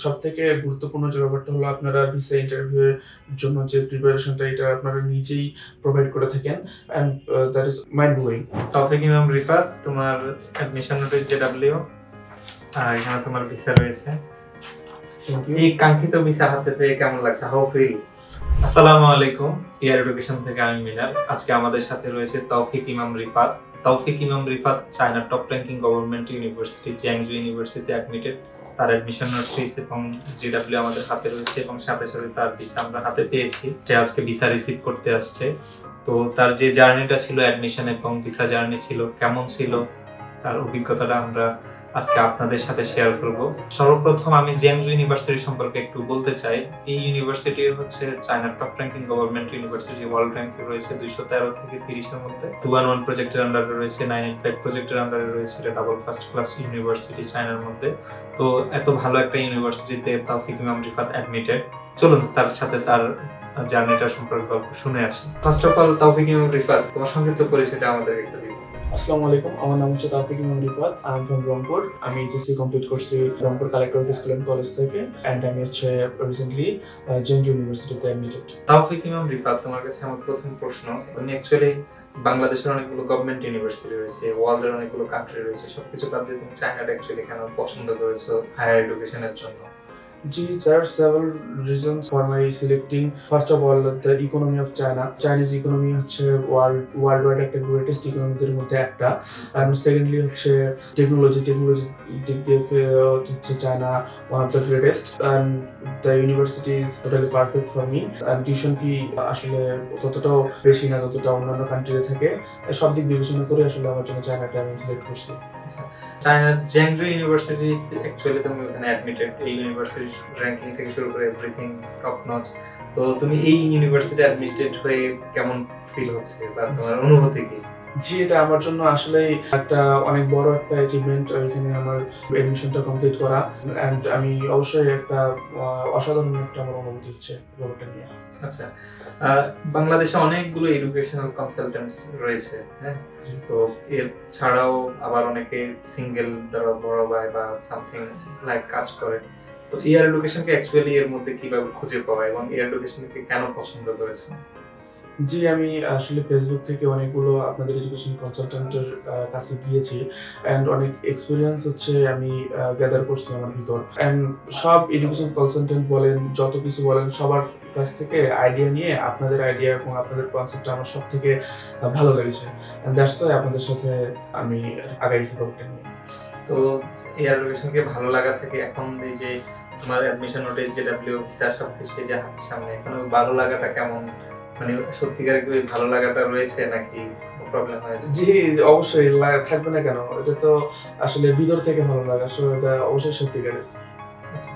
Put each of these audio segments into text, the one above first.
সবথেকে গুরুত্বপূর্ণ যে ব্যাপারটা হলো আপনারা ভিসা ইন্টারভিউ এর জন্য যে প্রিপারেশনটা এটা আপনারা নিজেই প্রোভাইড করে থাকেন and that is mind blowing. Tawfiq Imam Rifat, তোমার অ্যাডমিশন নোটিস জেডব্লিউ আর এখানে তোমার ভিসা রয়েছে। এই কাঙ্ক্ষিত ভিসা হাতে পেয়ে কেমন লাগছে? How feel? আসসালামু আলাইকুম, ইয়ার এডুকেশন থেকে আমি মিনার। আজকে আমাদের সাথে রয়েছে তৌফিক ইমাম রিফাত। তৌফিক ইমাম রিফাত চায়নার top ranking government university Jiangsu university admitted. তার অ্যাডমিশন নোটিস এবং জিডব্লিউ আমাদের হাতে রয়েছে এবং সাথে সাথে তার ভিসা আমরা হাতে পেয়েছি। সে আজকে ভিসা রিসিভ করতে আসছে। তো তার যে জার্নিটা ছিল অ্যাডমিশন এবং ভিসা জার্নি ছিল, কেমন ছিল তার অভিজ্ঞতাটা আমরা আজকে আপনাদের সাথে শেয়ার করব। সর্বপ্রথম আমি জ্যাংজু ইউনিভার্সিটি সম্পর্কে একটু বলতে চাই। এই ইউনিভার্সিটি হচ্ছে চায়নার top ranking government university, world র্যাঙ্কে রয়েছে 213 থেকে 30 এর মধ্যে। 211 প্রজেক্টের আন্ডারে রয়েছে, 985 প্রজেক্টের আন্ডারে রয়েছে। এটা ডাবল ফার্স্ট ক্লাস ইউনিভার্সিটি চায়নার মধ্যে। তো এত ভালো একটা ইউনিভার্সিটিতে তৌফিক ইমাম রিফাত অ্যাডমিটেড। চলুন তার সাথে তার জার্নিটা সম্পর্কে গল্প শুনে আছি। ফার্স্ট অফ অল তৌফিক ইমাম রিফাত, তোমার সংক্ষিপ্ত পরিচয়টা আমাদের একটু দিন। আসসালামু আলাইকুম, আমার নাম হচ্ছে Tawfiq Imam Rifat. I am from Rangpur. আমি এইচএসসি কমপ্লিট করছি Rangpur collectorate school and college থেকে এন্ড আমি হচ্ছে রিসেন্টলি জ্যাংজু ইউনিভার্সিটিতে অ্যাডমিটেড। তৌফিক ইমাম রিফাত, তোমার কাছে আমার প্রথম প্রশ্ন, তুমি অ্যাকচুয়ালি বাংলাদেশের অনেকগুলো গভর্নমেন্ট ইউনিভার্সিটি রয়েছে, ওয়ার্ল্ডের অনেকগুলো কান্ট্রি রয়েছে, সবকিছু বাদ দিয়ে তুমি চায়নাটা অ্যাকচুয়ালি কেন পছন্দ করেছো হায়ার এডুকেশনের জন্য? There are several reasons for my selecting. First of all, the economy of China. Chinese economy হচ্ছে worldwide একটা greatest economy দের মধ্যে একটা। And secondly হচ্ছে technology দিক দিয়ে হচ্ছে China one of the greatest. And the university is totally perfect for me. And tuition fee আসলে ততটাও বেশি না যতটা অন্যান্য কান্ট্রিতে থাকে। সব দিক বিবেচনা করে আসলে আমার জন্য চায়নাটা আমি সিলেক্ট করছি। চায়নার জ্যাংজু ইউনিভার্সিটি অ্যাকচুয়ালি তুমি ওখানে অ্যাডমিটেড। এই ইউনিভার্সিটির র্যাঙ্কিং থেকে শুরু করে এভরিথিং টপ নচ। তো তুমি এই ইউনিভার্সিটি অ্যাডমিটেড হয়ে কেমন ফিল হচ্ছে বা তোমার অনুভূতি কি? জি, এটা আমার জন্য আসলে একটা অনেক বড় একটা অ্যাচিভমেন্ট এখানে আমার এডমিশনটা কমপ্লিট করা এন্ড আমি অবশ্যই একটা অসাধারণ একটা আমার অনুভূতি হচ্ছে ব্যাপারটা নিয়ে। আচ্ছা, বাংলাদেশে অনেকগুলো এডুকেশনাল কনসালটেন্টস রয়েছে, হ্যাঁ, তো এর ছাড়াও আবার অনেকে সিঙ্গেল দ্বারা বড় ভাই বা সামথিং লাইক কাজ করে। তো এয়ার এডুকেশনকে অ্যাকচুয়ালি এর মধ্যে কিভাবে খুঁজে পাওয়া এবং এয়ার এডুকেশনকে কেন পছন্দ করেছেন? জি, আমি আসলে ফেসবুক থেকে অনেকগুলো আপনাদের এডুকেশন কনসালটেন্টের কাছে গিয়েছি এন্ড অনেক এক্সপিরিয়েন্স হচ্ছে আমি গ্যাদার করছি আমার ভিতর এন্ড সব এডুকেশন কনসালটেন্ট বলেন, যত কিছু বলেন, সবার কাছ থেকে আইডিয়া নিয়ে আপনাদের আইডিয়া এবং আপনাদের কনসেপ্টটা আমার সব থেকে ভালো লেগেছে এন্ড দ্যাটস ওয়াই আপনাদের সাথে আমি আগাইছি ব্যাপারটা নিয়ে। তো এয়ার এডুকেশনকে ভালো লাগা থেকে এখন এই যে তোমার অ্যাডমিশন নোটিস জেডব্লিউ ভিসা সবকিছু এই যে হাতের সামনে, এখন ভালো লাগাটা কেমন? মানে সত্যিকার কি ভালো লাগাটা রয়েছে নাকি প্রবলেম হয়েছে? জি, অবশ্যই থাকবে না কেন? এটা তো আসলে ভিতর থেকে ভালো লাগে, আসলে এটা অবশ্যই সত্যিকারের। আচ্ছা,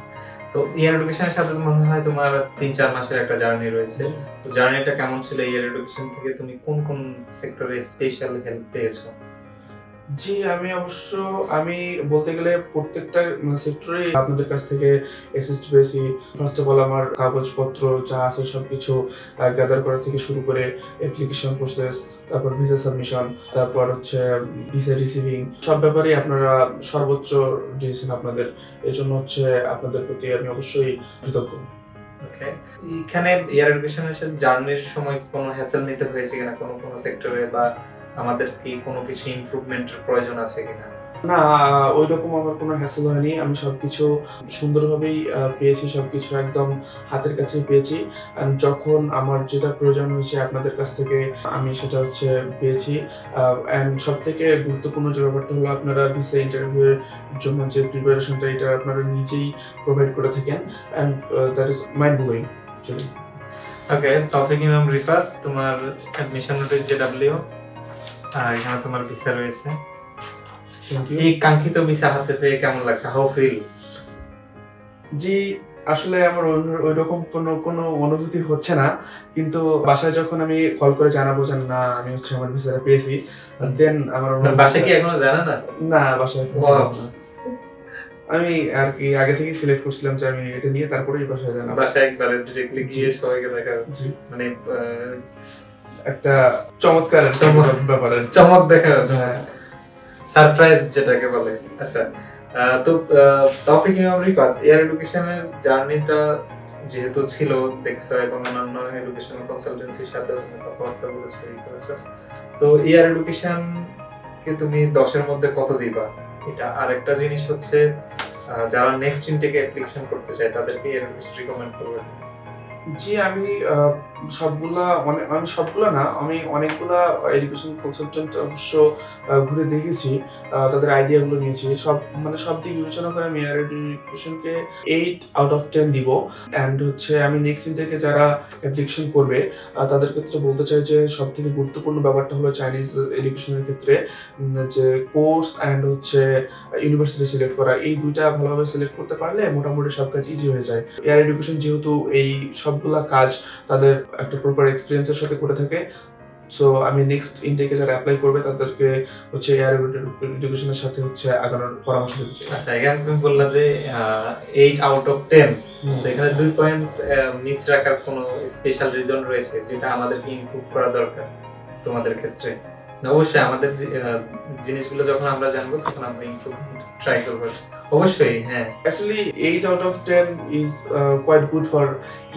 তো এয়ার এডুকেশনের সাথে মনে হয় তোমার 3-4 মাসের একটা জার্নি রয়েছে। তো জার্নিটা কেমন ছিল? এয়ার এডুকেশন থেকে তুমি কোন কোন সেক্টরে স্পেশাল হেল্প পেয়েছো? জি, আমি বলতে গেলে প্রত্যেকটা সেক্টরে আপনাদের কাছ থেকে অ্যাসিস্ট পেয়েছি। ফার্স্ট অফ অল আমার কাগজপত্র যা আছে সবকিছু গ্যাদার করা থেকে শুরু করে অ্যাপ্লিকেশন প্রসেস, তারপর ভিসা সাবমিশন, তারপর হচ্ছে ভিসা রিসিভিং, সব ব্যাপারে আপনারা সর্বোচ্চ দিয়েছেন আপনাদের। এজন্য হচ্ছে আপনাদের প্রতি আমি অবশ্যই কৃতজ্ঞ। ওকে, এখানে এয়ার এডুকেশনের সাথে জার্নির সময় কোনো হ্যাসেল নিতে হয়েছে কিনা কোনো সেক্টরে, বা আমাদের কি কোনো কিছু ইমপ্রুভমেন্টের প্রয়োজন আছে কিনা? না, ওইরকম আমার কোনো হ্যাসেল হয়নি। আমি সবকিছু সুন্দরভাবেই পেয়েছি, সবকিছু একদম হাতের কাছেই পেয়েছি। যখন আমার যেটা প্রয়োজন হয়েছে আপনাদের কাছ থেকে আমি সেটা হচ্ছে পেয়েছি। অ্যান্ড সবথেকে গুরুত্বপূর্ণ যে ব্যাপারটা হলো আপনারা ভিসা ইন্টারভিউ এর জন্য যে প্রিপারেশনটা এটা আপনারা নিজেই প্রোভাইড করে থাকেন and that is mind blowing actually. Okay, Taufiq Imam Rifat, তোমার অ্যাডমিশন নোটিস জেডব্লিউ আর এখানে তোমার ভিসা রয়েছে। এই কাঙ্ক্ষিত ভিসা হাতে পেয়ে কেমন লাগছে? How feel? জি, আসলে আমার ওইরকম কোনো অনুভূতি হচ্ছে না, কিন্তু বাসায় যখন আমি কল করে জানাবো যে না আমি হচ্ছে আমার ভিসাটা পেয়েছি, দেন আমার বাসায় কি এখনো জানা না? না, বাসায় আমি আর কি আগে থেকেই সিলেক্ট করছিলাম যে আমি এটা নিয়ে তারপরেই বাসায় জানাবো। বাসায় একবার ডিরেক্টলি গিয়ে সবাইকে দেখা, মানে একটা চমৎকার ব্যাপার, চমক দেখা, সারপ্রাইজ যেটাকে বলে। আচ্ছা, তো তৌফিক ইমাম রিফাত, এয়ার এডুকেশনের জার্নিটা যেহেতু ছিল দেখছো এবং অন্যান্য এডুকেশনাল কনসালটেন্সির সাথে কথাবার্তা বলেছো, করেছো, তো এয়ার এডুকেশন কে তুমি 10-এর মধ্যে কত দিবা? এটা আরেকটা জিনিস হচ্ছে যারা নেক্সট ইনটেকে অ্যাপ্লিকেশন করতে চায় তাদেরকে এয়ার এডুকেশন রিকমেন্ড করবে? জি, আমি সবগুলা না, আমি অনেকগুলা এডুকেশন কনসালটেন্ট অবশ্য ঘুরে দেখেছি, তাদের আইডিয়াগুলো নিয়েছি। সব দিক বিবেচনা করে আমি এয়ার এডুকেশনকে 8 আউট অফ 10 দিব। অ্যান্ড হচ্ছে আমি নেক্সট ইনটেকে যারা অ্যাপ্লিকেশন করবে তাদের ক্ষেত্রে বলতে চাই যে সবথেকে গুরুত্বপূর্ণ ব্যাপারটা হলো চাইনিজ এডুকেশনের ক্ষেত্রে যে কোর্স অ্যান্ড হচ্ছে ইউনিভার্সিটি সিলেক্ট করা, এই দুইটা ভালোভাবে সিলেক্ট করতে পারলে মোটামুটি সব কাজ ইজি হয়ে যায়। এয়ার এডুকেশন যেহেতু এই সবগুলা কাজ তাদের একটা প্রপার এক্সপিরিয়েন্সের সাথে করে থাকে, সো আমি নেক্সট ইনটেকে যারা অ্যাপ্লাই করবে তাদেরকে হচ্ছে এয়ার এডুকেশনের সাথে হচ্ছে আগানোর পরামর্শ দিতে চাই। আচ্ছা, এখানে তুমি বললা যে 8 আউট অফ 10, এখানে 2 পয়েন্ট মিস রাখার কোনো স্পেশাল রিজন রয়েছে যেটা আমাদেরকে ইমপ্রুভ করা দরকার তোমাদের ক্ষেত্রে? অবশ্যই আমাদের জিনিসগুলো যখন আমরা জানবো তখন আমরা ইমপ্রুভ ট্রাই করব অবশ্যই। হ্যাঁ, actually 8 out of 10 is quite good for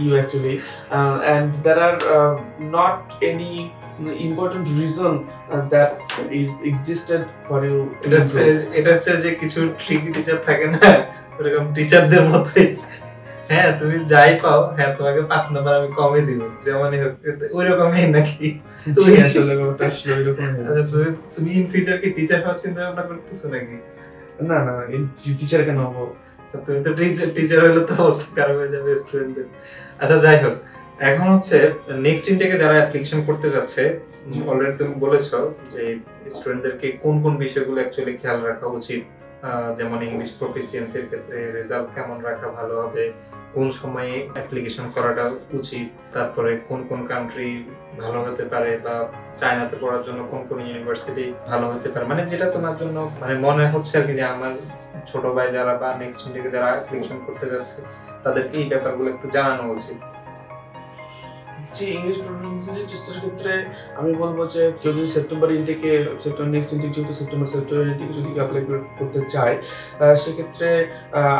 you actually, and there are not any important reason that is existed for you to এটা হচ্ছে যে কিছু ট্রিকি টিচার থাকে না, এরকম টিচারদের মতোই। হ্যাঁ, তুমি যাই পাও, হ্যাঁ তোমাকে 5 নাম্বার আমি কমই দিব, যেমনই হোক, ওই রকমই নাকি? তুমি আসলে ওটা আসলে ওই রকম। আচ্ছা, তুমি ইন ফিউচার কি টিচার হওয়ার চিন্তা ভাবনা করতেছো নাকি? না, টিচার কেন হবো? তুমি তো টিচার হলে তো অবস্থা খারাপ হয়ে যাবে স্টুডেন্টদের। আচ্ছা, যাই হোক, এখন হচ্ছে নেক্সট ইনটেকে যারা অ্যাপ্লিকেশন করতে যাচ্ছে, অলরেডি তুমি বলেছো যে স্টুডেন্টদেরকে কোন কোন বিষয়গুলো অ্যাকচুয়ালি খেয়াল রাখা উচিত, যেমন ইংলিশ প্রফিসিয়েন্সির ক্ষেত্রে রেজাল্ট কেমন রাখা ভালো হবে, কোন সময়ে অ্যাপ্লিকেশন করাটা উচিত, তারপরে কোন কোন কান্ট্রি ভালো হতে পারে, বা চায়নাতে পড়ার জন্য কোন কোন ইউনিভার্সিটি ভালো হতে পারে, মানে যেটা তোমার জন্য মানে মনে হচ্ছে আর কি যে আমার ছোট ভাই যারা বা নেক্সট ইনটেকে যারা অ্যাপ্লিকেশন করতে যাচ্ছে তাদেরকে এই ব্যাপারগুলো একটু জানানো উচিত। জি, ইংলিশ প্রফিসিয়েন্সি টেস্টের ক্ষেত্রে আমি বলবো যে কেউ যদি সেপ্টেম্বর নেক্সট ইনটেক যেহেতু সেপ্টেম্বর ইনটেকে যদি অ্যাপ্লাই করতে চায়, সেক্ষেত্রে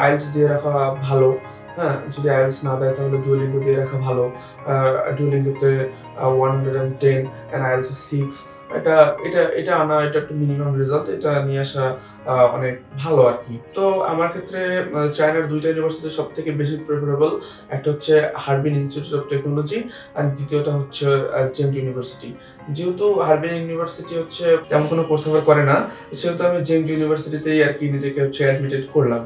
আইএলটিএস দিয়ে রাখা ভালো। হ্যাঁ, যদি আইএলটিএস না দেয় তাহলে ডুওলিঙ্গো দিয়ে রাখা ভালো। ডুওলিঙ্গোতে 110 and আইএলটিএস 6, এটা আনা, এটা একটা মিনিমাম রেজাল্ট, এটা নিয়ে আসা অনেক ভালো আর কি। তো আমার ক্ষেত্রে চায়নার দুইটা ইউনিভার্সিটি সব থেকে বেশি প্রেফারেবল, একটা হচ্ছে হারবিন ইনস্টিটিউট অফ টেকনোলজি আর দ্বিতীয়টা হচ্ছে জেন্ট ইউনিভার্সিটি। যেহেতু হারবিন ইউনিভার্সিটি হচ্ছে তেমন কোনো কোর্স অফার করে না, সেহেতু আমি জেন্ট ইউনিভার্সিটিতেই আর কি নিজেকে হচ্ছে অ্যাডমিটেড করলাম।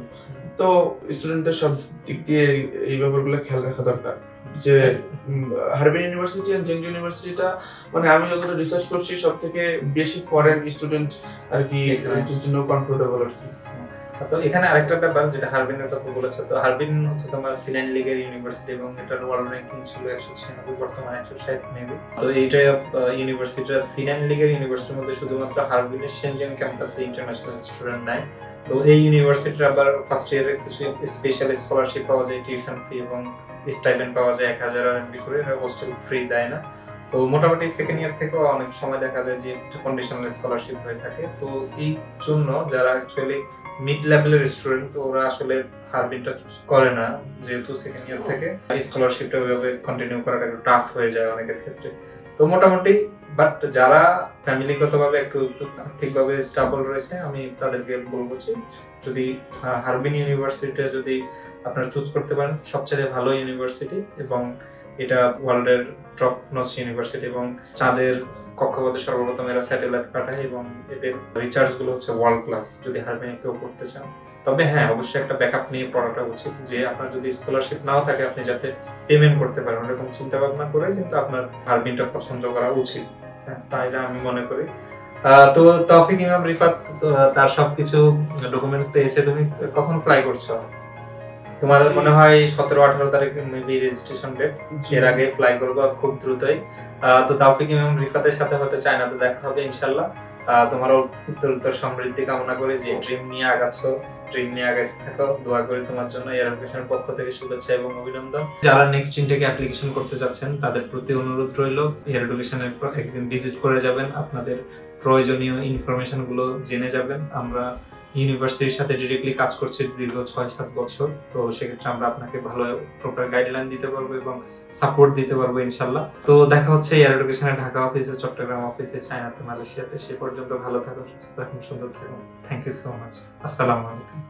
তো স্টুডেন্টদের সব দিক দিয়ে এই ব্যাপারগুলো খেয়াল রাখা দরকার যে হারবিন ইউনিভার্সিটি আর জেন্ট ইউনিভার্সিটিটা মানে আমি যতটা রিসার্চ করছি সব থেকে বেশি ফরেন স্টুডেন্ট আর কি এর জন্য কমফোর্টেবল আর কি। তো এখানে আরেকটা ব্যাপার যেটা হারবিনের কথা বলেছো, তো হারবিন হচ্ছে তোমার সিনান লিগের ইউনিভার্সিটি এবং এটার ওয়ার্ল্ড র্যাঙ্কিং ছিল 196, বর্তমানে 160 মেবি। তো এইটা ইউনিভার্সিটিটা সিনান লিগের ইউনিভার্সিটির মধ্যে শুধুমাত্র হারবিনের শেনজেন ক্যাম্পাসে ইন্টারন্যাশনাল স্টুডেন্ট নাই। তো এই ইউনিভার্সিটির আবার ফার্স্ট ইয়ারে কিছু স্পেশাল স্কলারশিপ পাওয়া যায়, টিউশন ফি এবং স্টাইপেন্ড পাওয়া যায় 1000 RMB করে, হোস্টেল ফ্রি দেয় না। তো মোটামুটি সেকেন্ড ইয়ার থেকেও অনেক সময় দেখা যায় যে কন্ডিশনাল স্কলারশিপ হয়ে থাকে। তো এই জন্য যারা অ্যাকচুয়ালি মিড লেভেলের স্টুডেন্ট, তো ওরা আসলে হারবিনটা চুজ করে না, যেহেতু সেকেন্ড ইয়ার থেকে স্কলারশিপটা ওইভাবে কন্টিনিউ করাটা একটু টাফ হয়ে যায় অনেকের ক্ষেত্রে। তো মোটামুটি বাট যারা ফ্যামিলিগতভাবে একটু আর্থিকভাবে স্টেবল রয়েছে, আমি তাদেরকে বলবো যে যদি হারবিন ইউনিভার্সিটিটা যদি আপনারা চুজ করতে পারেন, সবচেয়ে ভালো ইউনিভার্সিটি এবং এটা ওয়ার্ল্ডের টপ নচ ইউনিভার্সিটি এবং চাঁদের কক্ষপথে সর্বপ্রথম এরা স্যাটেলাইট পাঠায় এবং এদের রিচার্জ গুলো হচ্ছে ওয়ার্ল্ড ক্লাস যদি হারবিনে কেউ করতে চান। তবে হ্যাঁ, অবশ্যই একটা ব্যাকআপ নিয়ে পড়াটা উচিত, যে আপনার যদি স্কলারশিপ নাও থাকে আপনি যাতে পেমেন্ট করতে পারেন, এরকম চিন্তা ভাবনা করে কিন্তু আপনার হারবিনটা পছন্দ করা উচিত। হ্যাঁ, তাই আমি মনে করি। তো তৌফিক ইমাম রিফাত তার সবকিছু ডকুমেন্টস পেয়েছে, তুমি কখন ফ্লাই করছো? তোমার মনে হয় 17-18 তারিখ মেবি রেজিস্ট্রেশন ডেট, এর আগে ফ্লাই করবো খুব দ্রুতই। তো তৌফিক ইমাম রিফাতের সাথে হয়তো চায়নাতে দেখা হবে ইনশাআল্লাহ। তোমারও উত্তর সমৃদ্ধি কামনা করি, যে ড্রিম নিয়ে আগাচ্ছো, ড্রিম নিয়ে আগে থাকো, দোয়া করি তোমার জন্য। এয়ার এডুকেশনের পক্ষ থেকে শুভেচ্ছা এবং অভিনন্দন। যারা নেক্সট ইনটেকে অ্যাপ্লিকেশন করতে যাচ্ছেন তাদের প্রতি অনুরোধ রইল, এয়ার এডুকেশনের একদিন ভিজিট করে যাবেন, আপনাদের প্রয়োজনীয় ইনফরমেশন গুলো জেনে যাবেন। আমরা ইউনিভার্সিটির সাথে ডিরেক্টলি কাজ করছে দীর্ঘ 6-7 বছর। তো সেক্ষেত্রে আমরা আপনাকে ভালো প্রপার গাইডলাইন দিতে পারবো এবং সাপোর্ট দিতে পারবো ইনশাল্লাহ। তো দেখা হচ্ছে এয়ার এডুকেশনের ঢাকা অফিসে, চট্টগ্রাম অফিসে, চায়নাতে, মালয়েশিয়াতে। সে পর্যন্ত ভালো থাকুন, সুস্থ থাকুন, সুন্দর থাকুন। Thank you so much. আসসালামু আলাইকুম।